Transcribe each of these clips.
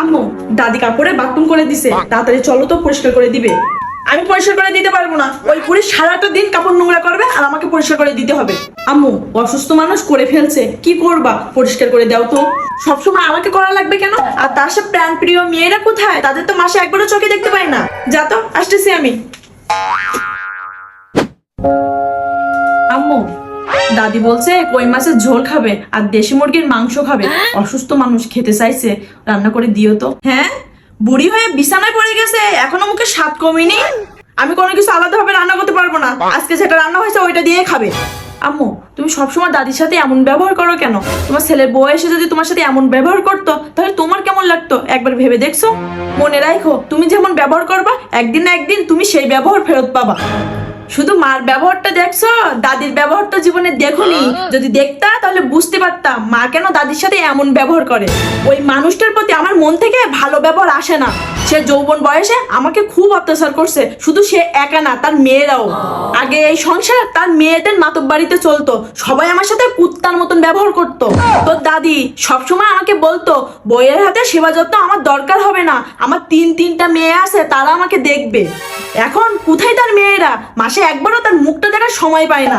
আম্মু, দাদি কাপড়ে বাথরুম করে দিছে, তাড়াতাড়ি চলো তো পরিষ্কার করে দিবে। আমি পরিষ্কার করে দিতে পারবো না, ওই পুরো সারাটা দিন কাপড় নোংরা করবে আর আমাকে পরিষ্কার করে দিতে হবে। আম্মু, অসুস্থ মানুষ করে ফেলছে, কি করবা, পরিষ্কার করে দাও তো। সবসময় আমাকে করা লাগবে কেন? আর তার সাথে প্রাণ প্রিয় মেয়েরা কোথায়? তাদের তো মাসে একবারও চোখে দেখতে পাই না। যা তো, আসতেছি আমি। আম্মু, দাদি বলছে কই মাছের ঝোল খাবে আর দেশি মুরগির মাংস খাবে। অসুস্থ মানুষ খেতে চাইছে, রান্না করে দিও তো। হ্যাঁ, বুড়ি হয়ে বিছানায় পড়ে গেছে, এখনো মুখে স্বাদ কমেনি। আমি কোনো কিছু আলাদাভাবে রান্না করতে পারবো না, আজকে যেটা রান্না হয়েছে ওইটা দিয়ে খাবে। আম্মু, তুমি সবসময় দাদির সাথে এমন ব্যবহার করো কেন? তোমার ছেলের বউ এসে যদি তোমার সাথে এমন ব্যবহার করতো তাহলে তোমার কেমন লাগতো একবার ভেবে দেখছো? মনে রাখো, তুমি যেমন ব্যবহার করবা একদিন না একদিন তুমি সেই ব্যবহার ফেরত পাবা। শুধু মার ব্যবহারটা দেখছো, দাদির ব্যবহারটা জীবনে দেখোনি। যদি দেখতা তাহলে বুঝতে পারতাম মা কেন দাদির সাথে এমন ব্যবহার করে। ওই মানুষটার প্রতি আমার মন থেকে ভালো ব্যবহার আসে না। সে যৌবন বয়সে আমাকে খুব অত্যাচার করছে, শুধু সে একা না, তার মেয়েরাও। আগে এই সংসার তার মেয়েদের মাতব বাড়িতে চলতো, সবাই আমার সাথে কুত্তার মতন ব্যবহার করতো। তোর দাদি সবসময় আমাকে বলতো বইয়ের হাতে সেবা যত্ন আমার দরকার হবে না, আমার তিনটা মেয়ে আছে, তারা আমাকে দেখবে। এখন কোথায় তার মেয়েরা? মাসে একবারও তার মুখটা দেখার সময় পায় না।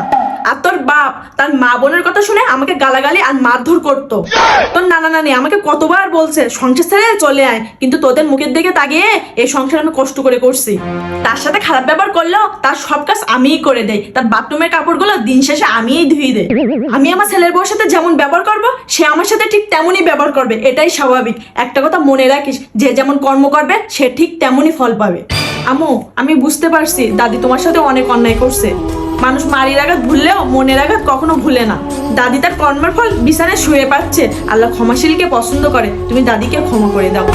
আর তোর বাপ তার মা বোনের কথা শুনে আমাকে গালাগালি আর মারধর করতো। তোর নানা নানি আমাকে কতবার বলছে সংসার ছেড়ে চলে আয়, কিন্তু তোদের মুখের দিকে তাকিয়ে এই সংসার আমি কষ্ট করে করছি। তার সাথে খারাপ ব্যবহার করলেও তার সব কাজ আমিই করে দেই, তার বাথরুমের কাপড়গুলো দিন শেষে আমিই ধুয়ে দেই। আমি আমার ছেলের বউর সাথে যেমন ব্যবহার করব, সে আমার সাথে ঠিক তেমনই ব্যবহার করবে, এটাই স্বাভাবিক। একটা কথা মনে রাখিস, যে যেমন কর্ম করবে সে ঠিক তেমনই ফল পাবে। আম্মু, আমি বুঝতে পারছি দাদি তোমার সাথে অনেক অন্যায় করছে। মানুষ মারির আঘাত ভুললেও মনের আঘাত কখনো ভুলে না। দাদি তার কর্মের ফল বিছানায় শুয়ে পাচ্ছে। আল্লাহ ক্ষমাশীলকে পছন্দ করে, তুমি দাদিকে ক্ষমা করে দাও।